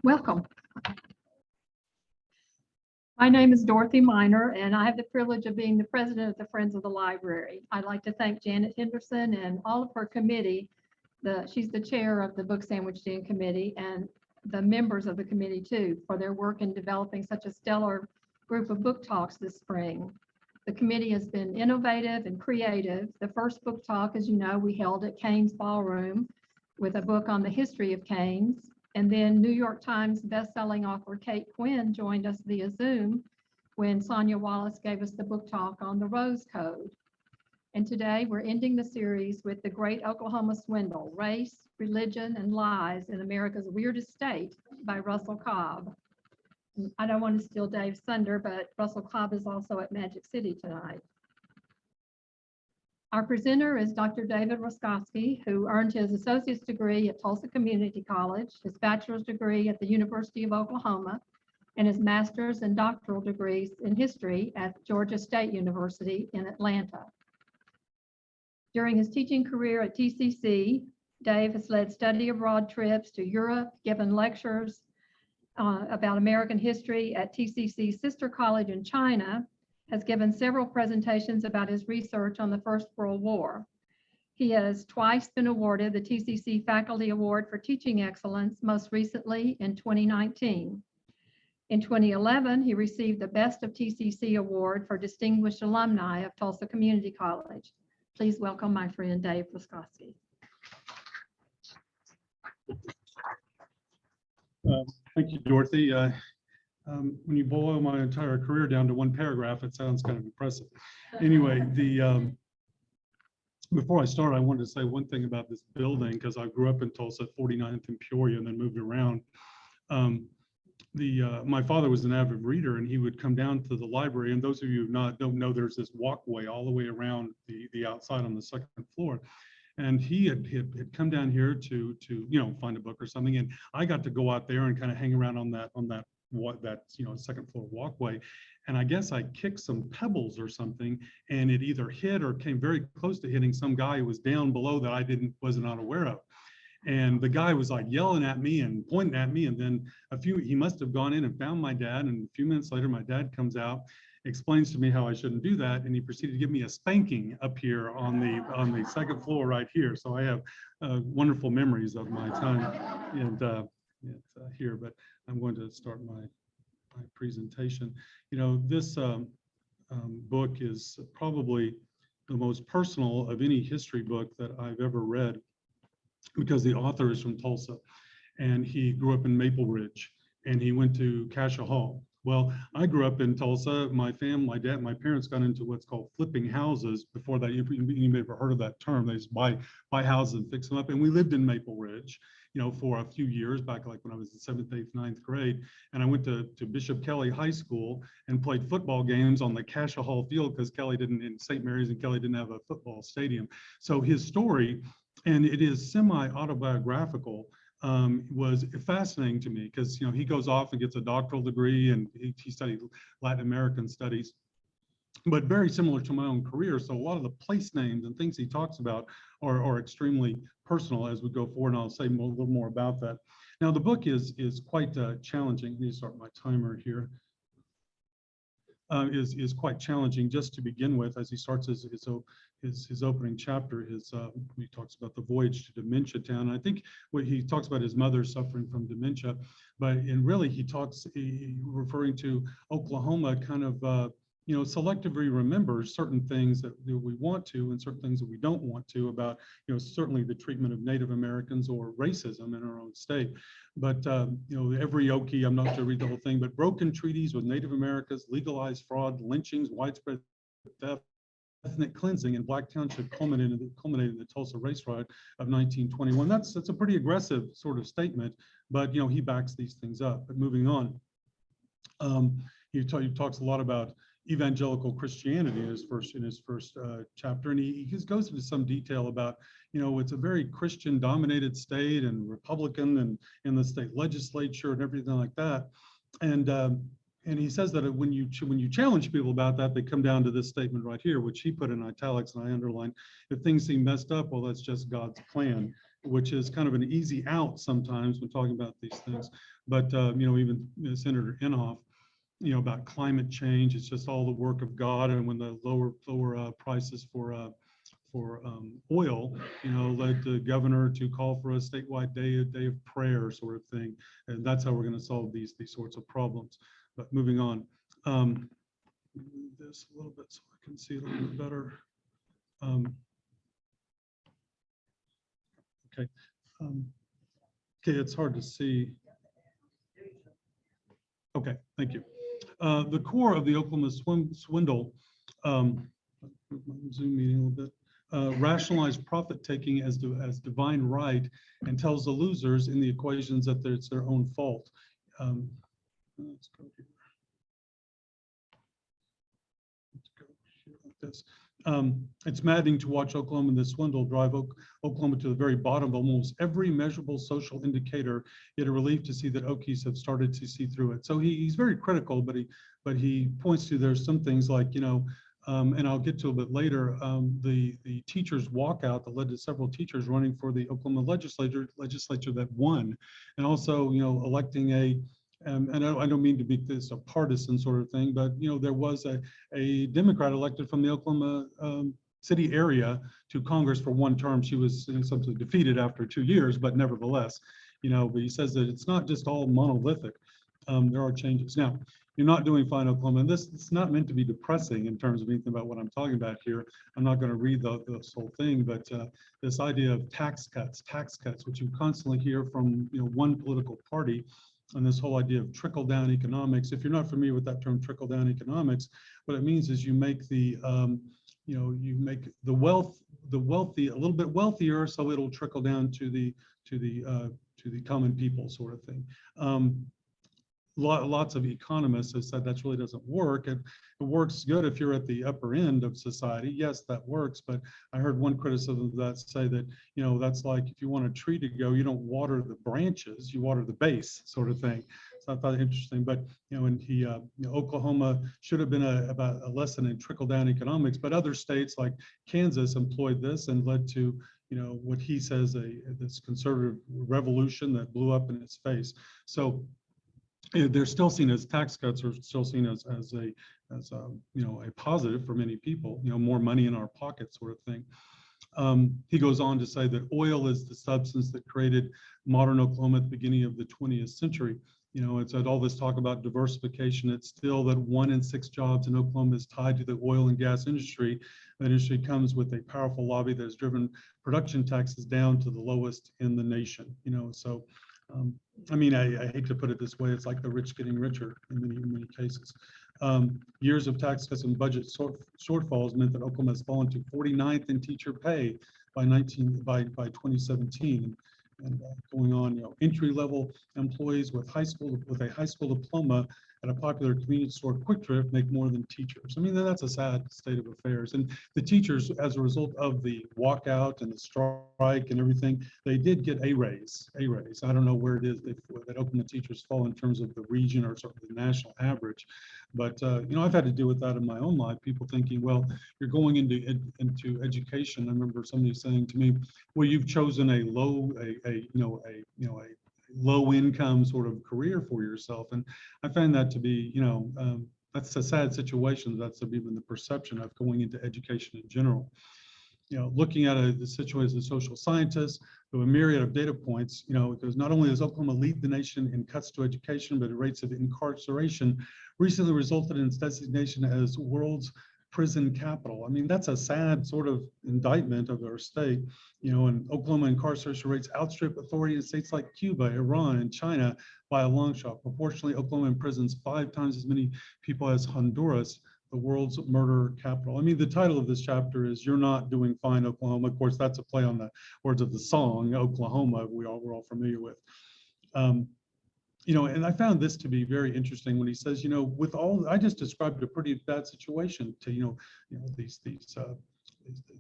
Welcome. My name is Dorothy Miner, and I have the privilege of being the president of the Friends of the Library. I'd like to thank Janet Henderson and all of her committee. She's the chair of the Book Sandwich Den Committee, and the members of the committee too, for their work in developing such a stellar group of book talks this spring. The committee has been innovative and creative. The first book talk, as you know, we held at Cain's Ballroom with a book on the history of Cain's. And then New York Times bestselling author Kate Quinn joined us via Zoom when Sonia Wallace gave us the book talk on the Rose Code. And today we're ending the series with The Great Oklahoma Swindle, Race, Religion, and Lies in America's Weirdest State by Russell Cobb. I don't want to steal Dave's thunder, but Russell Cobb is also at Magic City tonight. Our presenter is Dr. David Ruskoski, who earned his associate's degree at Tulsa Community College, his bachelor's degree at the University of Oklahoma, and his master's and doctoral degrees in history at Georgia State University in Atlanta. During his teaching career at TCC, Dave has led study abroad trips to Europe, given lectures about American history at TCC's sister college in China, has given several presentations about his research on the First World War. He has twice been awarded the TCC Faculty Award for Teaching Excellence, most recently in 2019. In 2011, he received the Best of TCC Award for Distinguished Alumni of Tulsa Community College. Please welcome my friend Dave Ruskoski. Thank you, Dorothy. When you boil my entire career down to one paragraph, it sounds kind of impressive. Anyway, before I start, I wanted to say one thing about this building, because I grew up in Tulsa at 49th and Peoria and then moved around. My father was an avid reader, and he would come down to the library. And those of you who don't know, there's this walkway all the way around the outside on the second floor. And he had come down here to find a book or something, and I got to go out there and kind of hang around on that second floor walkway. And I guess I kicked some pebbles or something, and it either hit or came very close to hitting some guy who was down below that I was not aware of. And the guy was like yelling at me and pointing at me, and then he must have gone in and found my dad, and a few minutes later my dad comes out, explains to me how I shouldn't do that, and he proceeded to give me a spanking up here on the second floor right here. So I have wonderful memories of my time and here, but I'm going to start my presentation. This book is probably the most personal of any history book that I've ever read, because the author is from Tulsa, and he grew up in Maple Ridge, and he went to Cascia Hall. Well, I grew up in Tulsa. My parents got into what's called flipping houses. Before that, you may have heard of that term. They just buy houses and fix them up. And we lived in Maple Ridge, for a few years back, like when I was in 7th, 8th, 9th grade. And I went to Bishop Kelly High School and played football games on the Cascia Hall field, because in St. Mary's and Kelly didn't have a football stadium. So his story, and it is semi-autobiographical, was fascinating to me, because he goes off and gets a doctoral degree, and he studied Latin American studies, but very similar to my own career. So a lot of the place names and things he talks about are extremely personal as we go forward, and I'll say a little more about that. Now, the book is quite challenging. Let me start my timer here. Is quite challenging just to begin with, as he starts his opening chapter. He talks about the voyage to Dementia Town. And I think what he talks about his mother suffering from dementia, but really he referring to Oklahoma kind of selectively remembers certain things that we want to and certain things that we don't want to about, certainly the treatment of Native Americans or racism in our own state. But, every Okie, I'm not going to read the whole thing, but broken treaties with Native Americans, legalized fraud, lynchings, widespread theft, ethnic cleansing in Black Township culminated in the Tulsa Race Riot of 1921. That's a pretty aggressive sort of statement, but, he backs these things up. But moving on, he talks a lot about evangelical Christianity in his first chapter, and he just goes into some detail about, it's a very Christian dominated state and Republican and in the state legislature and everything like that. And he says that when you challenge people about that, they come down to this statement right here, which he put in italics and I underlined: if things seem messed up, well, that's just God's plan. which is kind of an easy out sometimes when talking about these things. But, even Senator Inhofe, about climate change, it's just all the work of God. And when the lower prices for oil, led the governor to call for a statewide day of prayer sort of thing. And that's how we're going to solve these sorts of problems. But moving on, move this a little bit so I can see it a little bit better. Okay. Okay, it's hard to see. Okay, thank you. The core of the Oklahoma Swindle, Zoom meeting a little bit, rationalized profit taking as divine right and tells the losers in the equations that it's their own fault. Let's go here. Let's go here like this. It's maddening to watch Oklahoma and the swindle drive Oklahoma to the very bottom of almost every measurable social indicator, yet a relief to see that Okies have started to see through it. So he's very critical, but he points to there's some things like, and I'll get to a bit later, the teachers walkout that led to several teachers running for the Oklahoma legislature that won, and also, electing and I don't mean to make this a partisan sort of thing, but there was a Democrat elected from the Oklahoma city area to Congress for one term. She was subsequently defeated after 2 years, but nevertheless, but he says that it's not just all monolithic. There are changes. Now, you're not doing fine, Oklahoma, and it's not meant to be depressing in terms of anything about what I'm talking about here. I'm not going to read this whole thing, but this idea of tax cuts, which you constantly hear from one political party, and this whole idea of trickle-down economics. If you're not familiar with that term, trickle-down economics, what it means is you make the wealthy a little bit wealthier, so it'll trickle down to the common people, sort of thing. Lots of economists have said that really doesn't work. It works good if you're at the upper end of society. Yes, that works. But I heard one criticism of that say that, that's like if you want a tree to go, you don't water the branches, you water the base, sort of thing. So I thought it interesting. But, and Oklahoma should have been about a lesson in trickle down economics, but other states like Kansas employed this and led to, what he says, this conservative revolution that blew up in its face. So they're still seen as tax cuts, are still seen as a positive for many people, more money in our pocket, sort of thing. He goes on to say that oil is the substance that created modern Oklahoma at the beginning of the 20th century. It's had all this talk about diversification. It's still that 1 in 6 jobs in Oklahoma is tied to the oil and gas industry. That industry comes with a powerful lobby that has driven production taxes down to the lowest in the nation. So. I hate to put it this way, it's like the rich getting richer in many cases. Years of tax cuts and budget shortfalls meant that Oklahoma has fallen to 49th in teacher pay by 2017. And going on, entry-level employees with a high school diploma at a popular convenience store Quick Trip make more than teachers. That's a sad state of affairs. And the teachers, as a result of the walkout and the strike and everything, they did get a raise. I don't know where it is that Oklahoma teachers fall in terms of the region or sort of the national average. But, I've had to deal with that in my own life. People thinking, well, you're going into education. I remember somebody saying to me, well, you've chosen a low income sort of career for yourself. And I find that to be, that's a sad situation. That's even the perception of going into education in general. Looking at the situation as a social scientist, with a myriad of data points, because not only does Oklahoma lead the nation in cuts to education, but the rates of incarceration recently resulted in its designation as world's prison capital. That's a sad sort of indictment of our state. And Oklahoma incarceration rates outstrip authority in states like Cuba, Iran, and China by a long shot. Proportionally, Oklahoma imprisons 5 times as many people as Honduras, the world's murder capital. The title of this chapter is "You're Not Doing Fine, Oklahoma." Of course, that's a play on the words of the song, Oklahoma, we're all familiar with. And I found this to be very interesting when he says, with all, I just described a pretty bad situation to, these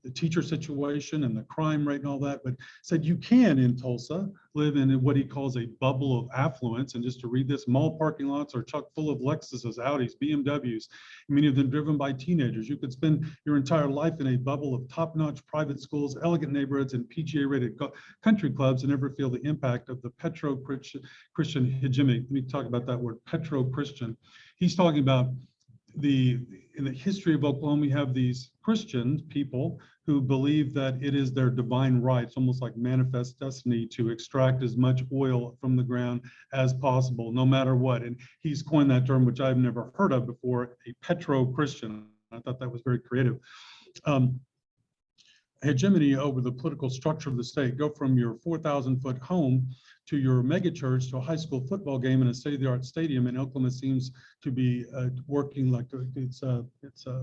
the teacher situation and the crime rate and all that, but said you can in Tulsa live in what he calls a bubble of affluence. And just to read this, mall parking lots are chock full of Lexuses, Audis, BMWs, many of them driven by teenagers. You could spend your entire life in a bubble of top-notch private schools, elegant neighborhoods, and PGA-rated country clubs and never feel the impact of the petro-Christian hegemony. Let me talk about that word, petro-Christian. He's talking about in the history of Oklahoma, we have these Christian people who believe that it is their divine right, it's almost like manifest destiny, to extract as much oil from the ground as possible, no matter what. And he's coined that term, which I've never heard of before, a petro-Christian. I thought that was very creative. Hegemony over the political structure of the state. Go from your 4,000-foot home to your megachurch to a high school football game in a state-of-the-art stadium, and Oklahoma seems to be working like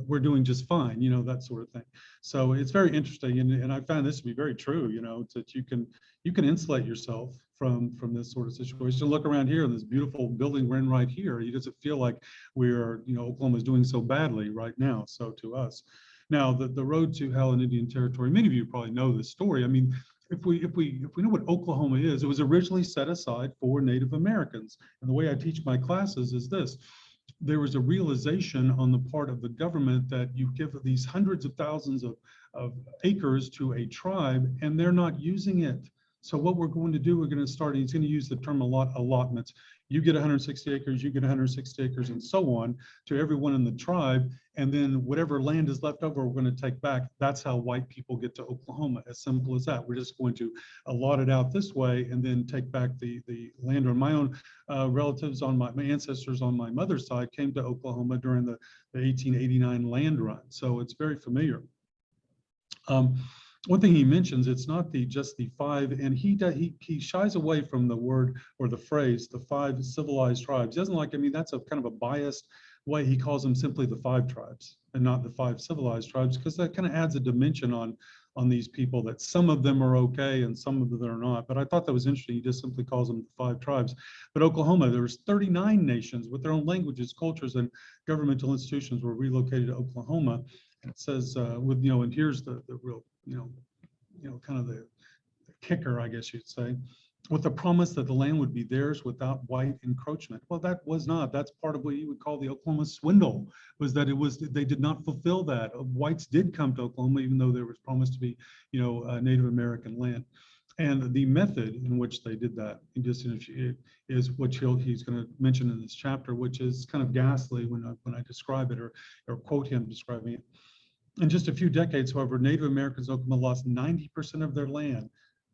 we're doing just fine, you know, that sort of thing. So it's very interesting, and I found this to be very true, you know, that you can insulate yourself from this sort of situation. Look around here in this beautiful building we're in right here. It doesn't feel like we're, you know, Oklahoma is doing so badly right now. So to us. Now, the road to hell in Indian Territory, many of you probably know this story. I mean, if we know what Oklahoma is, it was originally set aside for Native Americans. And the way I teach my classes is this. There was a realization on the part of the government that you give these hundreds of thousands of acres to a tribe and they're not using it. So what we're going to do, we're going to start, he's going to use the term allotments. You get 160 acres, you get 160 acres, and so on to everyone in the tribe. And then whatever land is left over, we're going to take back. That's how white people get to Oklahoma, as simple as that. We're just going to allot it out this way and then take back the land. My own relatives on my ancestors on my mother's side came to Oklahoma during the 1889 land run. So it's very familiar. One thing he mentions, it's not just the five, and he shies away from the word or the phrase, the five civilized tribes. He doesn't like, I mean, that's a kind of a biased way. He calls them simply the five tribes and not the five civilized tribes, because that kind of adds a dimension on these people that some of them are okay and some of them are not. But I thought that was interesting. He just simply calls them the five tribes. But Oklahoma, there was 39 nations with their own languages, cultures, and governmental institutions were relocated to Oklahoma. And it says, with, you know, and here's the real, you know, kind of the kicker, I guess you'd say, with the promise that the land would be theirs without white encroachment. Well, that was not. That's part of what you would call the Oklahoma Swindle, was that they did not fulfill that. Whites did come to Oklahoma, even though there was promised to be, you know, Native American land. And the method in which they did that is what he's going to mention in this chapter, which is kind of ghastly when I describe it or quote him describing it. In just a few decades, however, Native Americans in Oklahoma lost 90% of their land.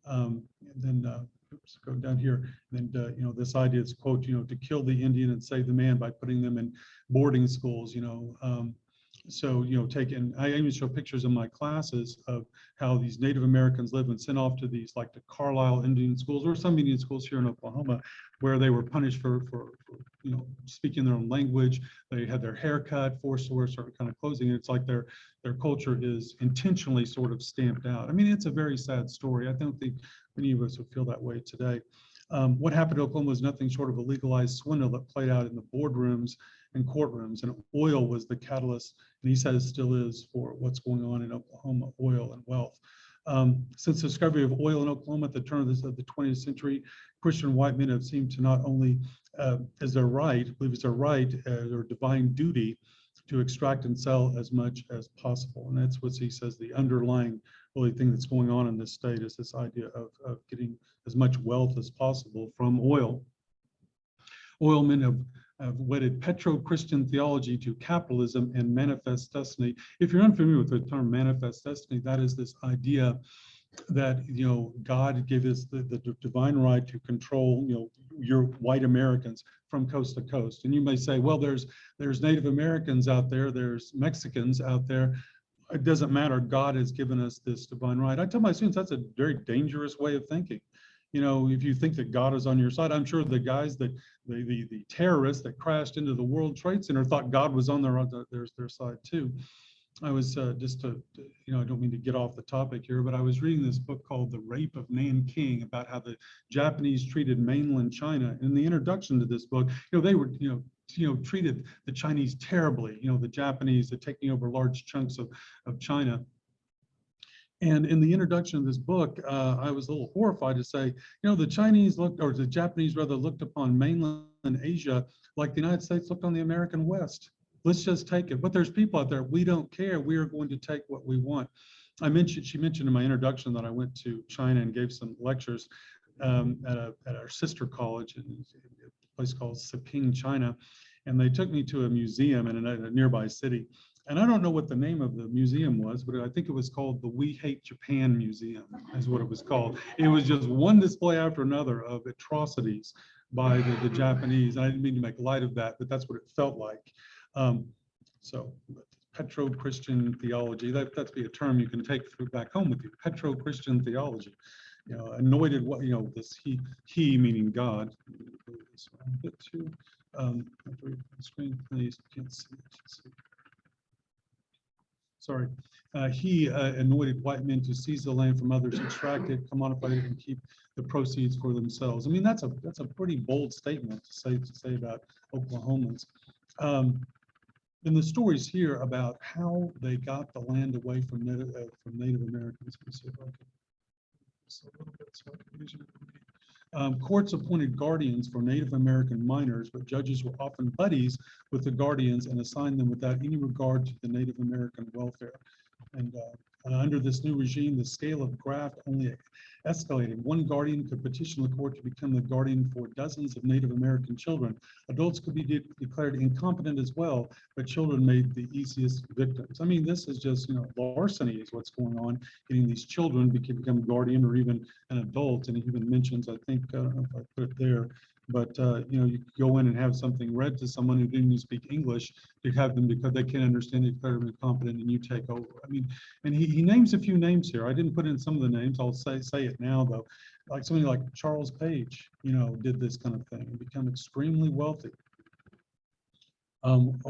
And then, oops, go down here. And you know, this idea is, quote, you know, to kill the Indian and save the man by putting them in boarding schools, you know. So, you know, I even show pictures in my classes of how these Native Americans live and sent off to these, like the Carlisle Indian schools or some Indian schools here in Oklahoma, where they were punished for you know, speaking their own language. They had their hair cut, forced to wear certain kind of clothing. And it's like their culture is intentionally sort of stamped out. I mean, it's a very sad story. I don't think many of us would feel that way today. What happened to Oklahoma was nothing short of a legalized swindle that played out in the boardrooms and courtrooms, and oil was the catalyst, and he says still is, for what's going on in Oklahoma, oil and wealth. Since the discovery of oil in Oklahoma at the turn of the 20th century, Christian white men have seemed to not only, as their right, believe it's their right, their divine duty to extract and sell as much as possible. And that's what he says the underlying really thing that's going on in this state is this idea of getting as much wealth as possible from oil. Oil men have wedded petro-Christian theology to capitalism and manifest destiny. If you're unfamiliar with the term manifest destiny, that is this idea that, you know, God gave us the divine right to control, you know, your white Americans from coast to coast. And you may say, well, there's Native Americans out there, there's Mexicans out there. It doesn't matter. God has given us this divine right. I tell my students that's a very dangerous way of thinking. You know, if you think that God is on your side, I'm sure the guys that the terrorists that crashed into the World Trade Center thought God was on their side too. I was you know, I don't mean to get off the topic here, but I was reading this book called The Rape of Nanking about how the Japanese treated mainland China. In the introduction to this book, you know, they were, you know, treated the Chinese terribly. You know, the Japanese, they're taking over large chunks of China. And in the introduction of this book, I was a little horrified to say, the Chinese looked, or the Japanese rather, looked upon mainland Asia like the United States looked on the American West. Let's just take it. But there's people out there, we don't care. We are going to take what we want. She mentioned in my introduction that I went to China and gave some lectures at our sister college in a place called Siping, China. And they took me to a museum in a nearby city. And I don't know what the name of the museum was, but I think it was called the We Hate Japan Museum, is what it was called. It was just one display after another of atrocities by the Japanese. And I didn't mean to make light of that, but that's what it felt like. So petro-Christian theology, that's be a term you can take back home with you, petro-Christian theology. Anointed, what, this he meaning God. This one a bit too. Screen, please. Can't see it. Sorry. He anointed white men to seize the land from others, extract it, commodify it, and keep the proceeds for themselves. I mean, that's a pretty bold statement to say about Oklahomans. And the stories here about how they got the land away from Native Americans. Let me see if I can. A little bit so I can use it. Courts appointed guardians for Native American minors, but judges were often buddies with the guardians and assigned them without any regard to the Native American welfare. And under this new regime, the scale of graft only escalated. One guardian could petition the court to become the guardian for dozens of Native American children. Adults could be declared incompetent as well, but children made the easiest victims. I mean, this is just, larceny is what's going on, getting these children to become a guardian or even an adult. And it even mentions, I think, I don't know if I put it there, but you could go in and have something read to someone who didn't even speak English, to have them, because they can't understand it, declare them incompetent, and you take over. I mean, and he names a few names here. I didn't put in some of the names. I'll say it now though. Like somebody like Charles Page, did this kind of thing and become extremely wealthy. Of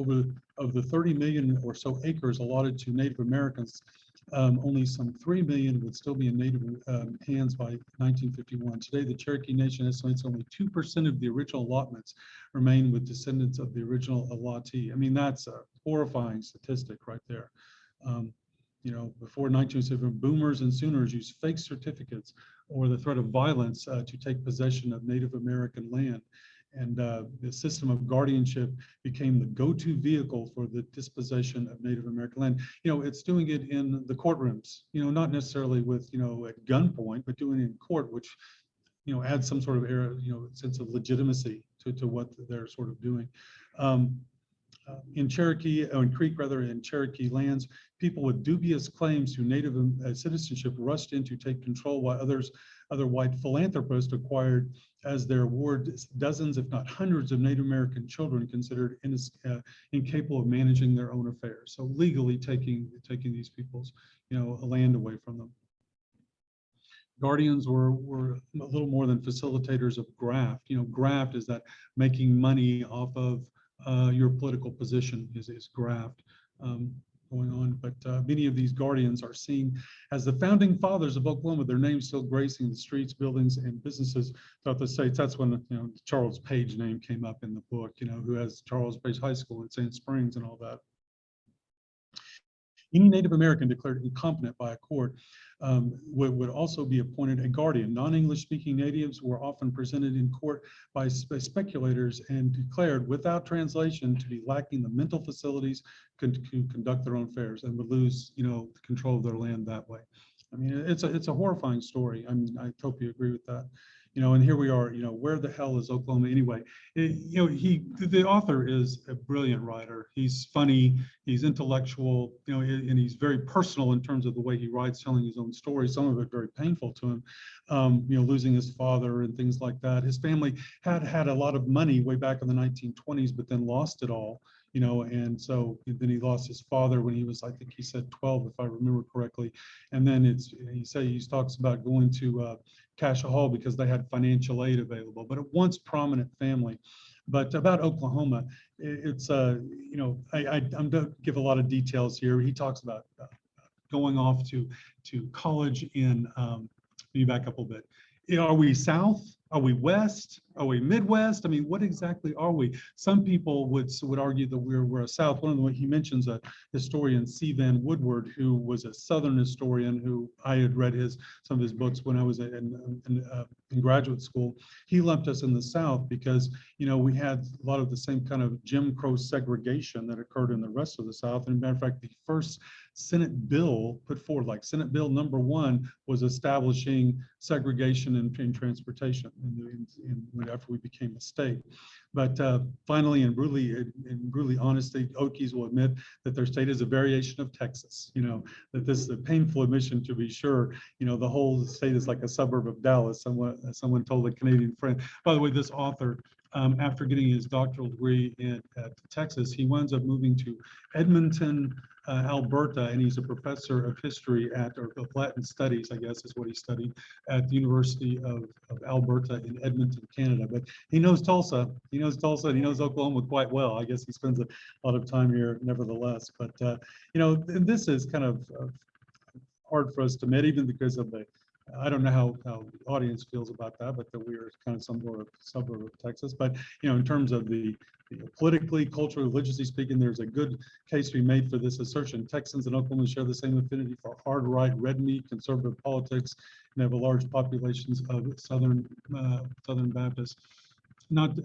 the 30 million or so acres allotted to Native Americans, only some 3 million would still be in Native hands by 1951. Today, the Cherokee Nation estimates only 2% of the original allotments remain with descendants of the original allottee. I mean, that's a horrifying statistic right there. Before 1907, boomers and Sooners used fake certificates or the threat of violence to take possession of Native American land. And the system of guardianship became the go-to vehicle for the dispossession of Native American land. It's doing it in the courtrooms, not necessarily with, at gunpoint, but doing it in court, which, adds some sort of sense of legitimacy to what they're sort of doing. In Cherokee lands, people with dubious claims to Native citizenship rushed in to take control, while other white philanthropists acquired as their reward dozens, if not hundreds, of Native American children considered incapable of managing their own affairs. So legally taking these people's, land away from them. Guardians were a little more than facilitators of graft. Graft is that making money off of your political position is graft going on. But many of these guardians are seen as the founding fathers of Oklahoma, their names still gracing the streets, buildings, and businesses throughout the states. That's when Charles Page name came up in the book, who has Charles Page High School in Sand Springs and all that. Any Native American declared incompetent by a court would also be appointed a guardian. Non-English speaking natives were often presented in court by speculators and declared without translation to be lacking the mental facilities to conduct their own affairs, and would lose, control of their land that way. I mean, it's a horrifying story. I mean, I hope you agree with that. And here we are, where the hell is Oklahoma anyway? The author is a brilliant writer. He's funny, he's intellectual, and he's very personal in terms of the way he writes, telling his own story, some of it very painful to him, losing his father and things like that. His family had a lot of money way back in the 1920s, but then lost it all. And so then he lost his father when he was, I think he said 12, if I remember correctly. And then he talks about going to Cassia Hall because they had financial aid available, but a once prominent family. But about Oklahoma, it's, I'm going to give a lot of details here. He talks about going off to college in, let me back up a little bit. Are we south? Are we west? Are we Midwest? I mean, what exactly are we? Some people would argue that we're a South. One of the, he mentions a historian, C. Van Woodward, who was a Southern historian who I had read some of his books when I was in graduate school. He lumped us in the South because, you know, we had a lot of the same kind of Jim Crow segregation that occurred in the rest of the South. And as a matter of fact, the first Senate bill put forward, like Senate Bill number 1, was establishing segregation in transportation after we became a state. But finally, in brutally honesty, Okies will admit that their state is a variation of Texas. You know, that this is a painful admission, to be sure. You know, the whole state is like a suburb of Dallas. Someone told a Canadian friend. By the way, this author, after getting his doctoral degree at Texas, he winds up moving to Edmonton, Alberta, and he's a professor of history or of Latin studies, I guess is what he studied, at the University of Alberta in Edmonton, Canada. But he knows Tulsa, and he knows Oklahoma quite well. I guess he spends a lot of time here nevertheless. But, you know, this is kind of hard for us to admit, even because of I don't know how the audience feels about that, but that we are kind of some sort of suburb of Texas. But, you know, in terms of the politically, culturally, religiously speaking, there's a good case to be made for this assertion. Texans and Oklahoma share the same affinity for hard right, red meat, conservative politics, and have a large populations of Southern Baptists. Not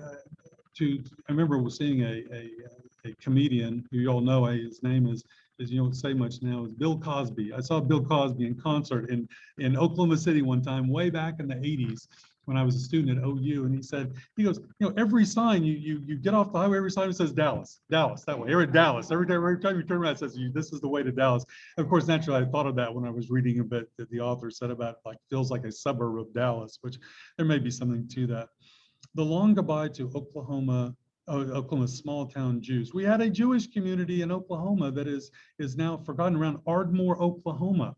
I remember seeing a comedian who you all know, his name is you don't say much now, is Bill Cosby. I saw Bill Cosby in concert in Oklahoma City one time, way back in the 80s, when I was a student at OU, and he goes, you know, every sign you get off the highway, every sign says Dallas, that way, every Dallas, every time you turn around, it says this is the way to Dallas. And of course, naturally, I thought of that when I was reading a bit that the author said about feels like a suburb of Dallas, which there may be something to that. The long goodbye to Oklahoma's small town Jews. We had a Jewish community in Oklahoma that is now forgotten, around Ardmore, Oklahoma.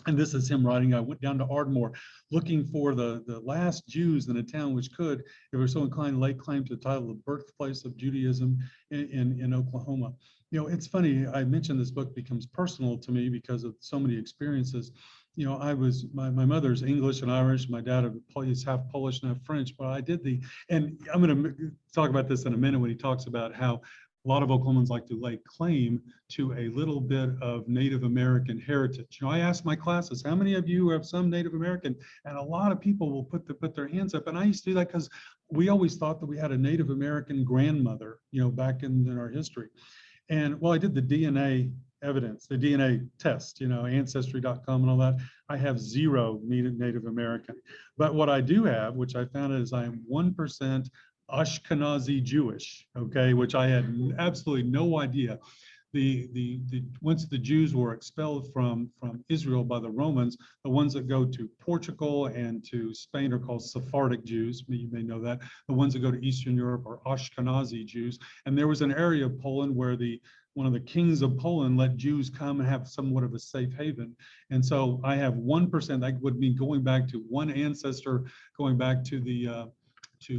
And this is him writing. I went down to Ardmore looking for the last Jews in a town which could, if they were so inclined, lay claim to the title of birthplace of Judaism in Oklahoma. You know, it's funny, I mentioned this book becomes personal to me because of so many experiences. You know, my mother's English and Irish. My dad is half Polish and half French, but and I'm going to talk about this in a minute when he talks about how a lot of Oklahomans like to lay claim to a little bit of Native American heritage. You know, I asked my classes, how many of you have some Native American? And a lot of people will put their hands up. And I used to do that because we always thought that we had a Native American grandmother, you know, back in our history. And well, I did the DNA evidence, the DNA test, you know, ancestry.com and all that. I have 0 Native American. But what I do have, which I found is I am 1% Ashkenazi Jewish, okay, which I had absolutely no idea. Once the Jews were expelled from Israel by the Romans, the ones that go to Portugal and to Spain are called Sephardic Jews. You may know that. The ones that go to Eastern Europe are Ashkenazi Jews. And there was an area of Poland where one of the kings of Poland let Jews come and have somewhat of a safe haven. And so I have 1%. That would mean going back to one ancestor, going back to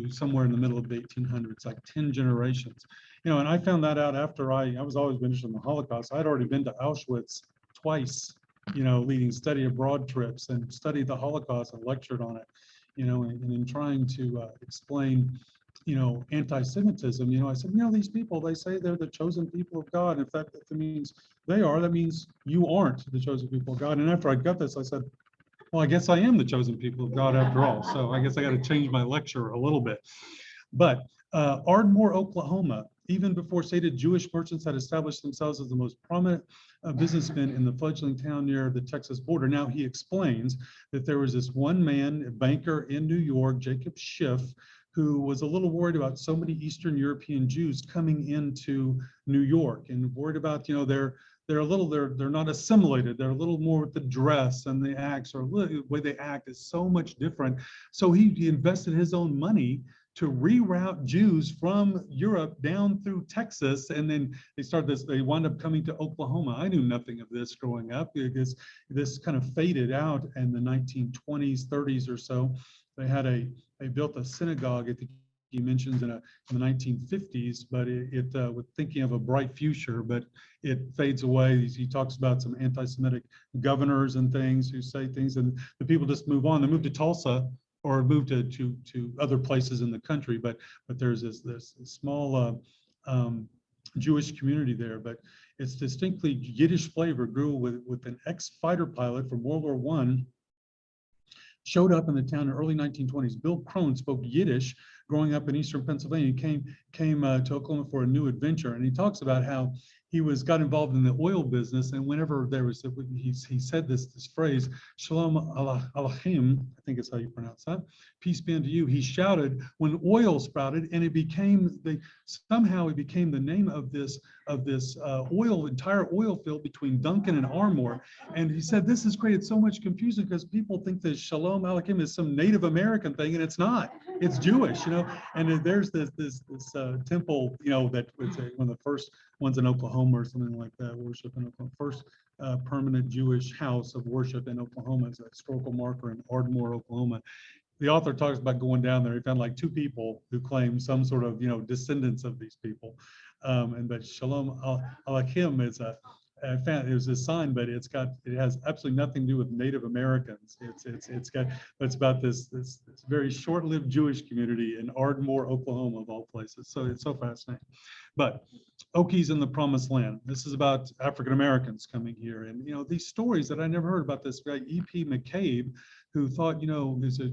somewhere in the middle of the 1800s, like 10 generations. You know, and I found that out after I was always interested in the Holocaust. I'd already been to Auschwitz twice, you know, leading study abroad trips and studied the Holocaust and lectured on it, you know, and in trying to explain, you know, anti-Semitism, you know, I said, you know, these people, they say they're the chosen people of God. In fact, that means they are, that means you aren't the chosen people of God. And after I got this, I said, well, I guess I am the chosen people of God after all. So I guess I got to change my lecture a little bit. But Ardmore, Oklahoma, even before stated Jewish merchants had established themselves as the most prominent businessmen in the fledgling town near the Texas border. Now he explains that there was this one man, a banker in New York, Jacob Schiff, who was a little worried about so many Eastern European Jews coming into New York and worried about, you know, they're not assimilated. They're a little more with the dress and the acts, or the way they act is so much different. So he invested his own money to reroute Jews from Europe down through Texas. And then they wound up coming to Oklahoma. I knew nothing of this growing up because this kind of faded out in the 1920s, 30s or so. They built a synagogue, I think he mentions in the 1950s, but it with thinking of a bright future, but it fades away. He talks about some anti-Semitic governors and things who say things, and the people just move on. They moved to Tulsa, or moved to other places in the country, but there's this small Jewish community there, but it's distinctly Yiddish flavor. Grew with an ex-fighter pilot from World War I, showed up in the town in the early 1920s. Bill Crone spoke Yiddish growing up in eastern Pennsylvania. He came to Oklahoma for a new adventure, and he talks about how he got involved in the oil business, and whenever there was, he said this phrase, Shalom Aleichem, I think is how you pronounce that, peace be unto you. He shouted when oil sprouted, and somehow it became the name of this entire oil field between Duncan and Armour. And he said this has created so much confusion because people think that Shalom Aleichem is some Native American thing, and it's not. It's Jewish, And there's this temple, that was one of the first ones in Oklahoma or something like that, worship in Oklahoma. First permanent Jewish house of worship in Oklahoma is a historical marker in Ardmore, Oklahoma. The author talks about going down there. He found like 2 people who claim some sort of, descendants of these people. But Shalom Aleichem is it was a sign, but it has absolutely nothing to do with Native Americans. It's about this very short-lived Jewish community in Ardmore, Oklahoma, of all places. So it's so fascinating. But Okies in the Promised Land. This is about African Americans coming here, and these stories that I never heard about. This guy E.P. McCabe, who thought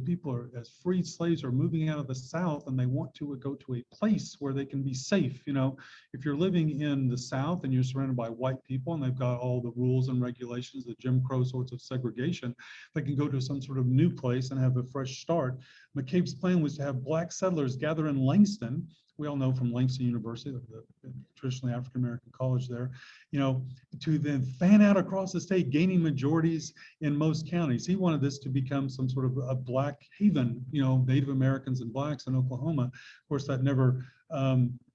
people as freed slaves are moving out of the South, and they want to go to a place where they can be safe. If you're living in the South and you're surrounded by white people and they've got all the rules and regulations, the Jim Crow sorts of segregation, they can go to some sort of new place and have a fresh start. McCabe's plan was to have black settlers gather in Langston. We all know from Langston University, the traditionally African-American college there, to then fan out across the state, gaining majorities in most counties. He wanted this to become some sort of a black haven, Native Americans and blacks in Oklahoma. Of course, that never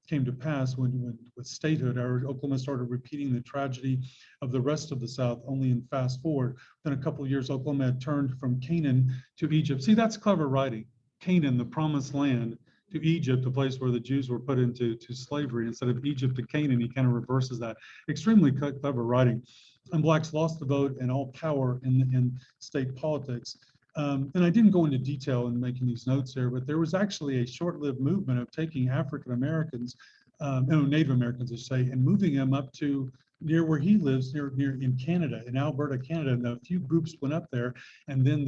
came to pass with statehood. Oklahoma started repeating the tragedy of the rest of the South, only in fast forward. Then a couple of years, Oklahoma had turned from Canaan to Egypt. See, that's clever writing. Canaan, the promised land, to Egypt, a place where the Jews were put into slavery. Instead of Egypt to Canaan, he kind of reverses that. Extremely clever writing. And blacks lost the vote and all power in state politics. And I didn't go into detail in making these notes here, but there was actually a short-lived movement of taking African Americans, Native Americans, I say, and moving them up to near where he lives, near in Canada, in Alberta, Canada. And a few groups went up there, and then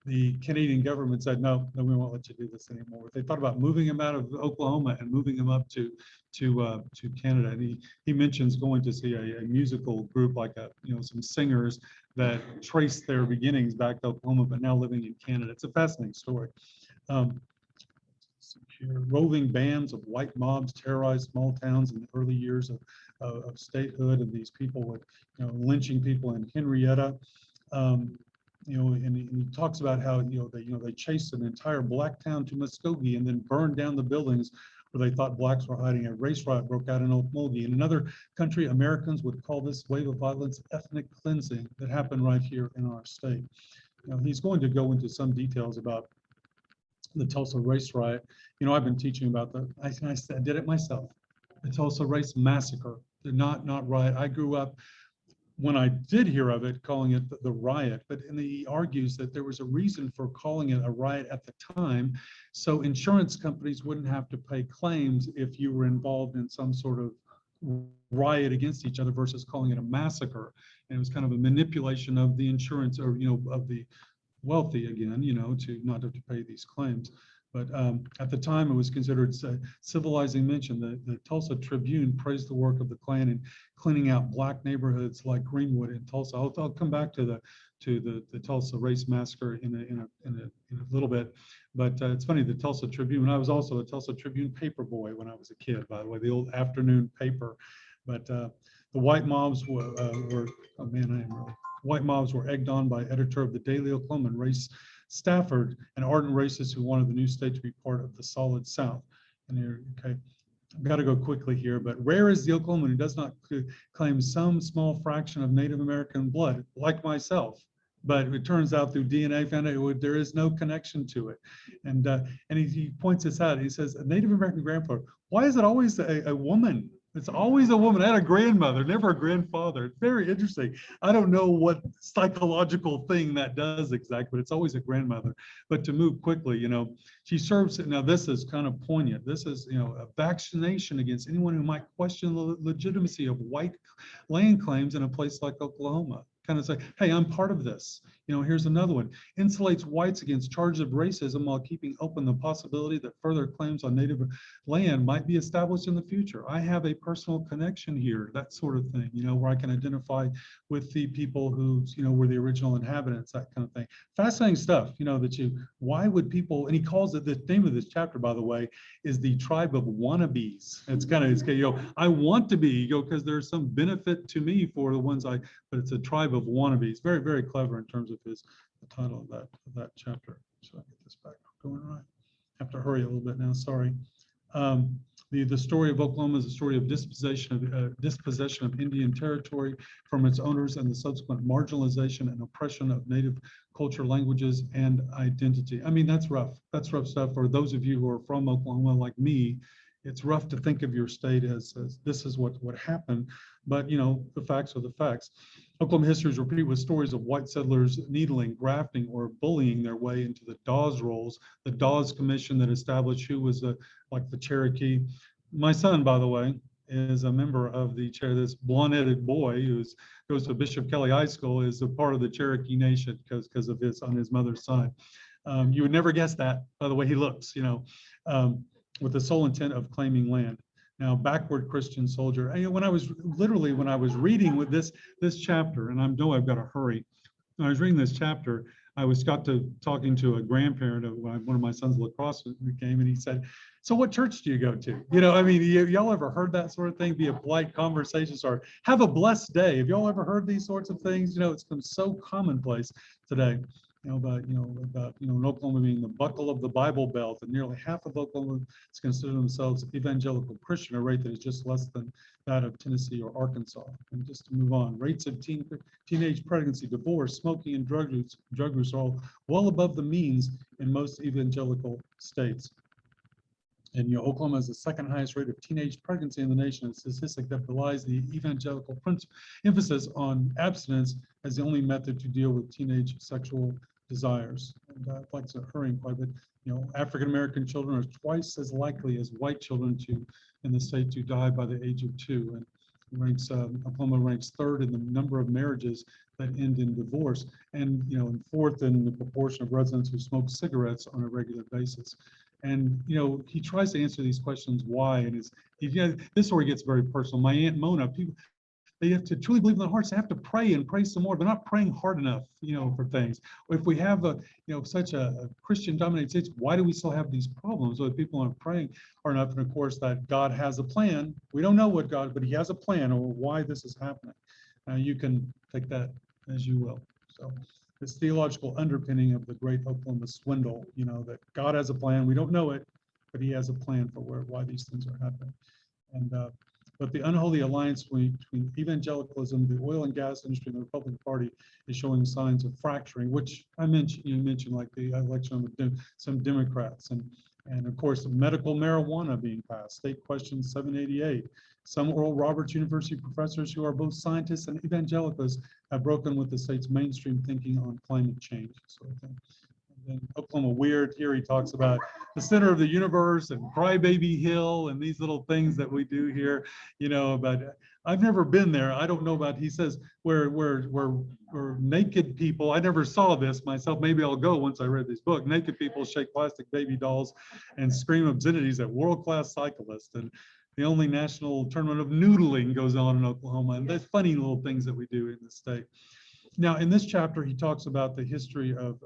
the Canadian government said, no, we won't let you do this anymore. They thought about moving him out of Oklahoma and moving him up to Canada. And he mentions going to see a musical group, like some singers that trace their beginnings back to Oklahoma, but now living in Canada. It's a fascinating story. Roving bands of white mobs terrorized small towns in the early years of statehood, and these people were lynching people in Henrietta. And he talks about how they chased an entire black town to Muskogee and then burned down the buildings where they thought blacks were hiding. A race riot broke out in Okmulgee. In another country, Americans would call this wave of violence ethnic cleansing that happened right here in our state. He's going to go into some details about the Tulsa race riot. I've been teaching about I did it myself, the Tulsa race massacre. They're not riot. I grew up, when I did hear of it, calling it the riot, but he argues that there was a reason for calling it a riot at the time, so insurance companies wouldn't have to pay claims if you were involved in some sort of riot against each other, versus calling it a massacre. And it was kind of a manipulation of the insurance, or of the wealthy again, to not have to pay these claims. But at the time, it was considered a civilizing mention. The Tulsa Tribune praised the work of the Klan in cleaning out black neighborhoods like Greenwood in Tulsa. I'll come back to the Tulsa race massacre in a little bit. But it's funny, the Tulsa Tribune. I was also a Tulsa Tribune paper boy when I was a kid, by the way, the old afternoon paper. But the white mobs were oh man, I am really. White mobs were egged on by editor of the Daily Oklahoman, Race Stafford, an ardent racist who wanted the new state to be part of the solid South. And here, okay, I've got to go quickly here, but rare is the Oklahoman who does not claim some small fraction of Native American blood, like myself. But it turns out through DNA, found out there is no connection to it. And he points this out. He says, a Native American grandfather, why is it always a woman It's always a woman. I had a grandmother, never a grandfather. It's very interesting. I don't know what psychological thing that does exactly, but it's always a grandmother. But to move quickly, she serves. Now, this is kind of poignant. This is, a vaccination against anyone who might question the legitimacy of white land claims in a place like Oklahoma. Kind of say, hey, I'm part of this. Here's another one. Insulates whites against charges of racism while keeping open the possibility that further claims on Native land might be established in the future. I have a personal connection here, that sort of thing, where I can identify with the people who, were the original inhabitants, that kind of thing. Fascinating stuff, why would people, and he calls it, the name of this chapter, by the way, is the Tribe of Wannabes. It's kind of, I want to be, because there's some benefit to me for the ones but it's a Tribe of Wannabes. Very, very clever in terms of the title of that chapter. So I get this back going right. Have to hurry a little bit now, sorry. The story of Oklahoma is a story of dispossession of Indian territory from its owners and the subsequent marginalization and oppression of Native culture, languages, and identity. I mean, that's rough. That's rough stuff for those of you who are from Oklahoma like me. It's rough to think of your state as this is what happened, but the facts are the facts. Oklahoma history is replete with stories of white settlers needling, grafting, or bullying their way into the Dawes rolls, the Dawes Commission that established who was like the Cherokee. My son, by the way, is a member of the this blonde-headed boy who goes to Bishop Kelly High School, is a part of the Cherokee Nation because of his on his mother's side. You would never guess that by the way he looks, with the sole intent of claiming land. Now, backward Christian soldier. When I was reading with this chapter, and I've got to hurry. When I was reading this chapter, I got to talking to a grandparent of one of my son's lacrosse game, and he said, "So, what church do you go to?" Y'all ever heard that sort of thing? Be a polite conversation starter. Have a blessed day. Have y'all ever heard these sorts of things? It's been so commonplace today. About Oklahoma being the buckle of the Bible Belt, and nearly half of Oklahoma consider themselves evangelical Christian, a rate that is just less than that of Tennessee or Arkansas. And just to move on, rates of teenage pregnancy, divorce, smoking, and drug use are all well above the means in most evangelical states. And Oklahoma has the second highest rate of teenage pregnancy in the nation, a statistic that belies the evangelical emphasis on abstinence as the only method to deal with teenage sexual desires. And I'd like to hurry quite a bit. African American children are twice as likely as white children in the state to die by the age of 2. And Oklahoma ranks third in the number of marriages that end in divorce, and and fourth in the proportion of residents who smoke cigarettes on a regular basis. And he tries to answer these questions why, and this is where he gets very personal. My Aunt Mona, people, they have to truly believe in their hearts. They have to pray and pray some more. They're not praying hard enough, for things. If we have such a Christian-dominated state, why do we still have these problems? So if people aren't praying hard enough, and of course that God has a plan. We don't know what God, but He has a plan or why this is happening. You can take that as you will. So this theological underpinning of the Great Oklahoma Swindle, that God has a plan. We don't know it, but He has a plan for why these things are happening. And but the unholy alliance between evangelicalism, the oil and gas industry, and the Republican Party is showing signs of fracturing, which I mentioned. You mentioned like the election of some Democrats, and of course medical marijuana being passed. State Question 788. Some Oral Roberts University professors who are both scientists and evangelicals have broken with the state's mainstream thinking on climate change. So I think. And Oklahoma Weird, here he talks about the center of the universe and Crybaby Hill and these little things that we do here, but I've never been there. I don't know about, he says, where naked people, I never saw this myself. Maybe I'll go once I read this book. Naked people shake plastic baby dolls and scream obscenities at world-class cyclists. And the only national tournament of noodling goes on in Oklahoma. And there's funny little things that we do in the state. Now, in this chapter, he talks about the history of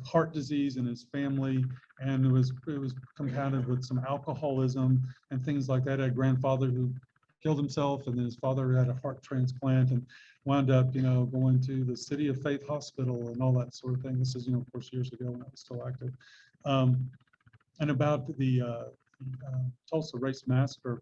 heart disease in his family, and it was compounded with some alcoholism and things like that. I had a grandfather who killed himself, and then his father had a heart transplant and wound up, going to the City of Faith Hospital and all that sort of thing. This is, of course, years ago when I was still active. And about the Tulsa Race Massacre,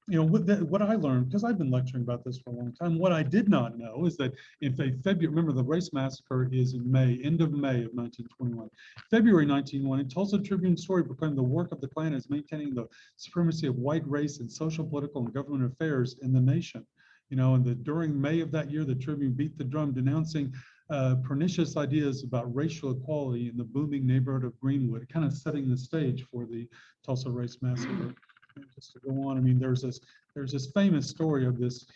you know, what I learned, because I've been lecturing about this for a long time, what I did not know is that in February, remember the race massacre is in May, end of May of 1921. February 1921, Tulsa Tribune story proclaimed the work of the Klan as maintaining the supremacy of white race in social, political, and government affairs in the nation. You know, and during May of that year, the Tribune beat the drum denouncing pernicious ideas about racial equality in the booming neighborhood of Greenwood, kind of setting the stage for the Tulsa race massacre. Just to go on, I mean, there's this famous story of this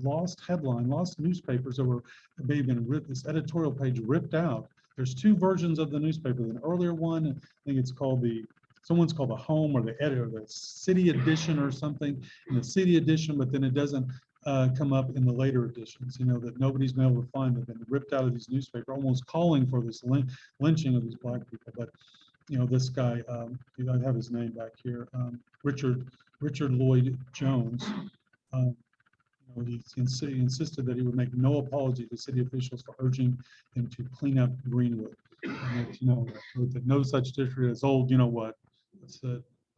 lost headline, lost newspapers that were they've been ripped, this editorial page ripped out. There's two versions of the newspaper. An earlier one, I think it's called someone's called the Home or the Editor, the City Edition or something, in the City Edition, but then it doesn't come up in the later editions, you know, that nobody's been able to find. They've been ripped out of these newspapers, almost calling for this lynching of these Black people. But you know, this guy, I have his name back here, Richard Lloyd Jones. You know, he insisted that he would make no apology to city officials for urging him to clean up Greenwood. And that, you know, that no such district as old, you know what?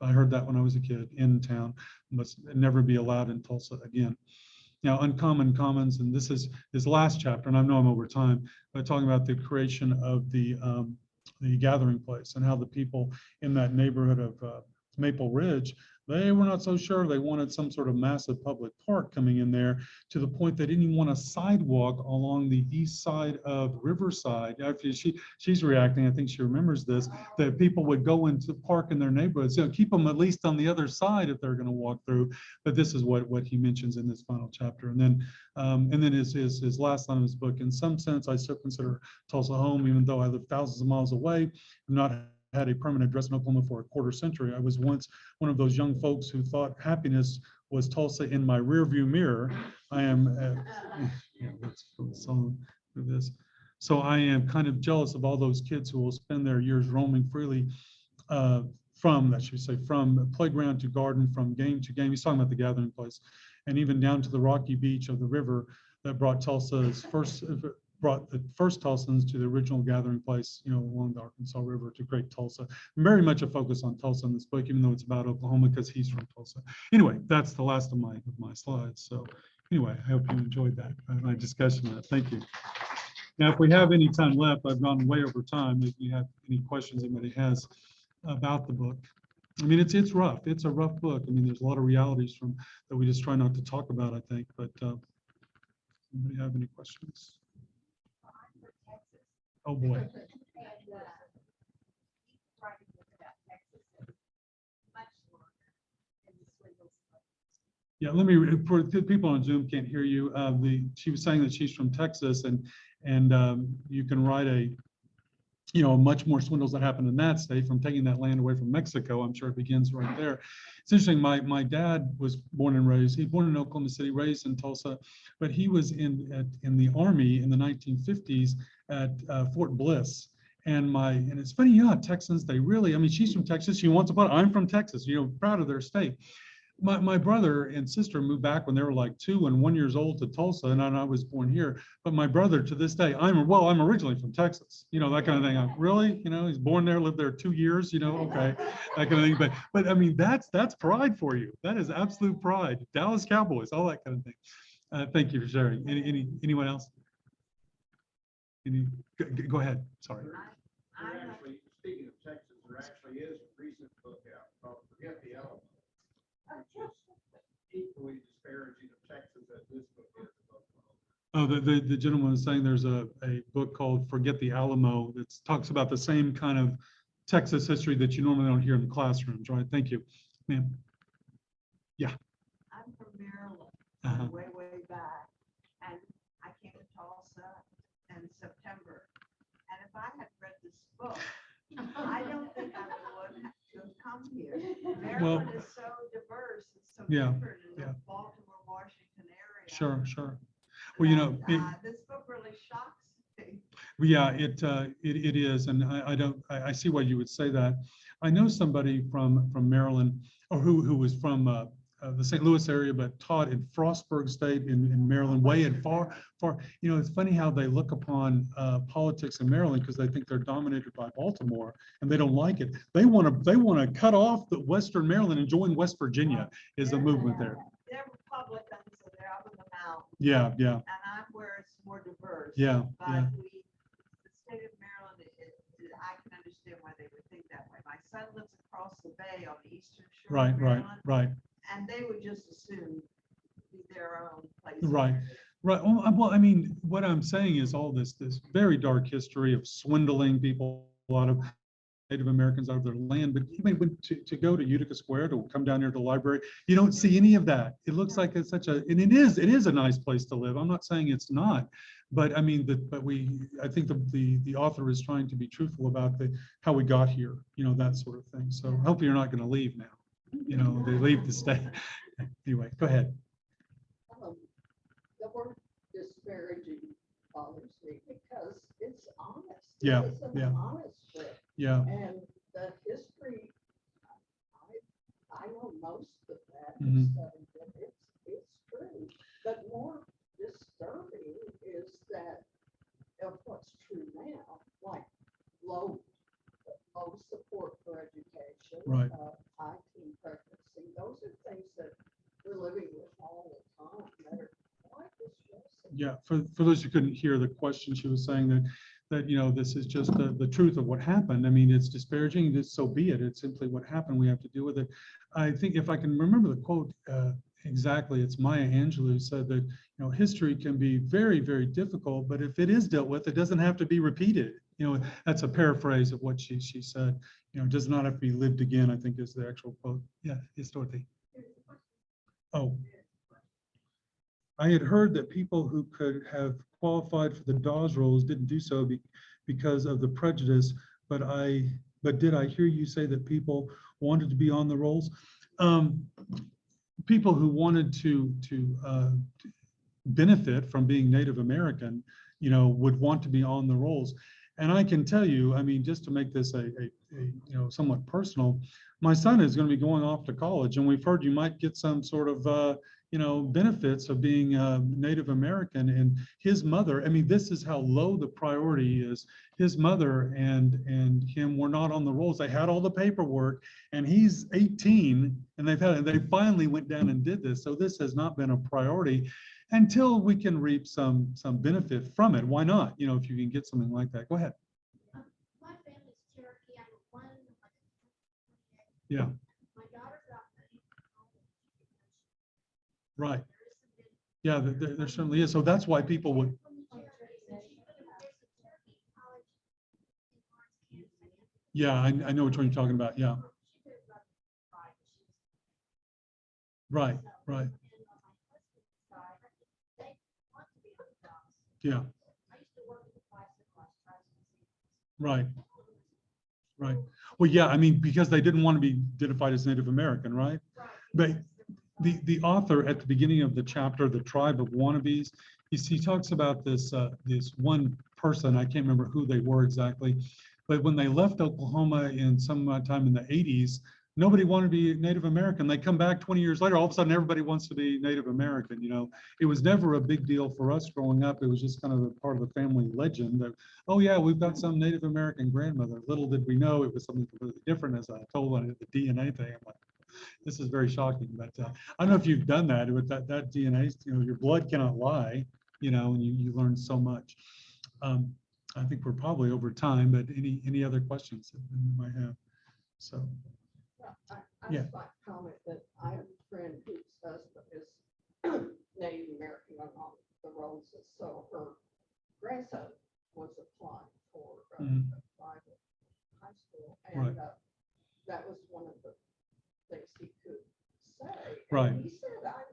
I heard that when I was a kid in town, must never be allowed in Tulsa again. Now, Uncommon Commons, and this is his last chapter, and I know I'm over time, but talking about the creation of the gathering place and how the people in that neighborhood of Maple Ridge, they were not so sure. They wanted some sort of massive public park coming in there, to the point they didn't even want a sidewalk along the east side of Riverside. Actually, she's reacting. I think she remembers this, that people would go into park in their neighborhoods, you know, keep them at least on the other side if they're going to walk through. But this is what he mentions in this final chapter. And then his last line of his book: in some sense, I still consider Tulsa home, even though I live thousands of miles away. I'm not had a permanent address in Oklahoma for a quarter century. I was once one of those young folks who thought happiness was Tulsa in my rearview mirror. I am, let's put a song for this. So I am kind of jealous of all those kids who will spend their years roaming freely from playground to garden, from game to game. He's talking about the gathering place, and even down to the rocky beach of the river that brought the first Tulsans to the original gathering place, you know, along the Arkansas River, to Great Tulsa. Very much a focus on Tulsa in this book, even though it's about Oklahoma, because he's from Tulsa. Anyway, that's the last of my slides. So anyway, I hope you enjoyed that, my discussion of that. Thank you. Now, if we have any time left, I've gone way over time. If you have any questions anybody has about the book. I mean, it's rough. It's a rough book. I mean, there's a lot of realities that we just try not to talk about, I think. But anybody have any questions? Oh boy. Yeah, let me, for the people on Zoom can't hear you. She was saying that she's from Texas, and you can write a much more swindles that happen in that state from taking that land away from Mexico. I'm sure it begins right there. It's interesting. My dad was born and raised. He's born in Oklahoma City, raised in Tulsa, but he was in the Army in the 1950s at Fort Bliss. And it's funny, yeah, Texans, they really, I mean, she's from Texas. She wants to put, I'm from Texas, proud of their state. My brother and sister moved back when they were like 2 and 1 years old to Tulsa, and I was born here. But my brother, to this day, I'm originally from Texas, that kind of thing. Really, he's born there, lived there 2 years, okay, that kind of thing. But I mean, that's pride for you. That is absolute pride. Dallas Cowboys, all that kind of thing. Thank you for sharing. Anyone else? Go ahead. Sorry. Actually, speaking of Texas, there actually is a recent book out called "Forget the Element," which is equally disparaging of Texas as this book is of Oklahoma. Oh, the gentleman was saying there's a book called "Forget the Alamo" that talks about the same kind of Texas history that you normally don't hear in the classrooms, right? Thank you, ma'am. Yeah. I'm from Maryland, way back, and I came to Tulsa in September. And if I had read this book, I don't think I would have come here. Maryland is so diverse. It's so different in the Baltimore, Washington area. Sure. Well, this book really shocks me. Yeah, it is, and I see why you would say that. I know somebody from Maryland, or who was from the St. Louis area, but taught in Frostburg State in Maryland, way and far. It's funny how they look upon politics in Maryland, because they think they're dominated by Baltimore, and they don't like it. They want to cut off the Western Maryland and join West Virginia. Is the movement there? South, Yeah, yeah, and I'm where it's more diverse. yeah, But yeah. the state of Maryland, I can understand why they would think that way. My son lives across the bay on the eastern shore Right, of right, Maryland, right. and they would just assume their own place. Right. Right. Well, I mean, what I'm saying is all this very dark history of swindling people, a lot of Native Americans out of their land. But even to go to Utica Square, to come down here to the library, you don't see any of that. It looks like it's and it is a nice place to live. I'm not saying it's not, but I mean, I think the author is trying to be truthful about how we got here, that sort of thing. So hopefully you're not going to leave now. They leave the state. Anyway, go ahead. The word disparaging bothers me because it's honest. Yeah, It's an yeah. honest book. Yeah. And the history, I know most of that, Mhm. but it's true. But more disturbing is that of what's true now, like low support for education, Right. high teen pregnancy. Those are things that we're living with all the time that are quite distressing. Yeah, for those who couldn't hear the question, she was saying that this is just the truth of what happened. I mean, it's disparaging, so be it. It's simply what happened. We have to deal with it. I think if I can remember the quote exactly, it's Maya Angelou said that history can be very, very difficult, but if it is dealt with, it doesn't have to be repeated. That's a paraphrase of what she said. It does not have to be lived again, I think is the actual quote. Yeah, it's Dorothy. Oh. I had heard that people who could have qualified for the Dawes roles didn't do so because of the prejudice, but did I hear you say that people wanted to be on the roles? People who wanted to benefit from being Native American, would want to be on the roles. And I can tell you, I mean, just to make this a somewhat personal, my son is going to be going off to college, and we've heard you might get some sort of benefits of being Native American. And his mother, I mean, this is how low the priority is. His mother and him were not on the rolls. They had all the paperwork, and he's 18, and they finally went down and did this. So this has not been a priority until we can reap some benefit from it. Why not? If you can get something like that. Go ahead. My family's Cherokee. I'm one. Yeah. My daughter got money. Right. Yeah, there certainly is. So that's why people would. Yeah, I know what you're talking about. Yeah. Right. Right. Yeah. Right. Right. Well, yeah, I mean, because they didn't want to be identified as Native American, right? But the author at the beginning of the chapter, the Tribe of Wannabes, he talks about this one person, I can't remember who they were exactly, but when they left Oklahoma in some time in the 80s, nobody wanted to be Native American. They come back 20 years later, all of a sudden everybody wants to be Native American. It was never a big deal for us growing up. It was just kind of a part of the family legend that, oh yeah, we've got some Native American grandmother. Little did we know it was something completely different. As I told on the DNA thing, I'm like, this is very shocking. But I don't know if you've done that with that DNA, your blood cannot lie, and you learn so much. I think we're probably over time, but any other questions that you might have? So. I Yeah. just like to comment that I have a friend whose husband is Native American on the rolls, and so her grandson was applying for a private high school, and that was one of the things he could say. And Right. he said, I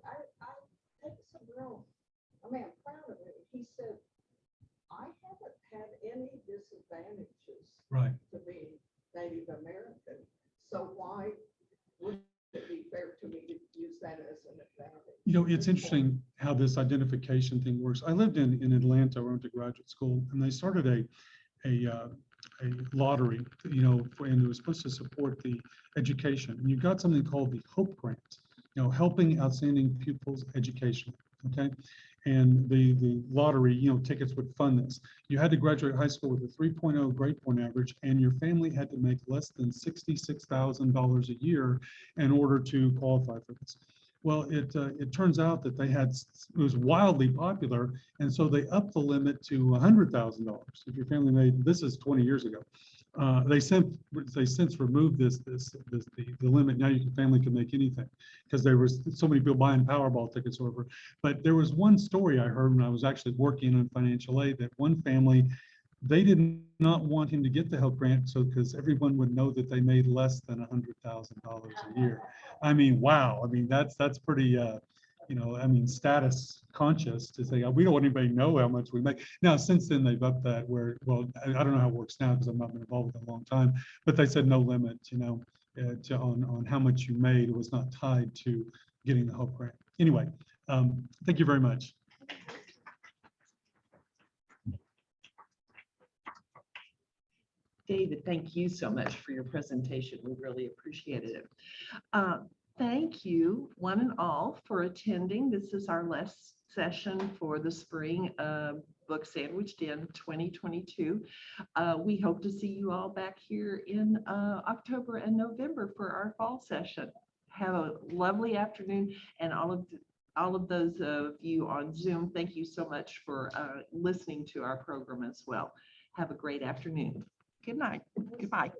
take some real, I'm proud of it. He said, I haven't had any disadvantages Right. to being Native American. So why would it be fair to me to use that as an advantage? It's interesting how this identification thing works. I lived in Atlanta, went to graduate school, and they started a lottery, and it was supposed to support the education. And you got something called the Hope Grant, helping outstanding pupils' education. Okay. And the lottery, tickets would fund this. You had to graduate high school with a 3.0 grade point average, and your family had to make less than $66,000 a year in order to qualify for this. Well, it turns out that it was wildly popular, and so they upped the limit to $100,000. If your family made, this is 20 years ago. They since removed the limit. Now family can make anything, because there was so many people buying Powerball tickets over. But there was one story I heard when I was actually working in financial aid, that one family, they did not want him to get the Help Grant, so because everyone would know that they made less than $100,000 a year. I mean, wow. I mean, that's pretty, I mean, status conscious to say, we don't want anybody to know how much we make. Now, since then, they've upped that where, well, I don't know how it works now because I've not been involved with it a long time, but they said no limit, on how much you made. It was not tied to getting the Help Grant. Anyway, thank you very much. David, thank you so much for your presentation. We really appreciated it. Thank you, one and all, for attending. This is our last session for the spring Book Sandwiched In 2022. We hope to see you all back here in October and November for our fall session. Have a lovely afternoon, and all of those of you on Zoom, thank you so much for listening to our program as well. Have a great afternoon. Good night. Goodbye.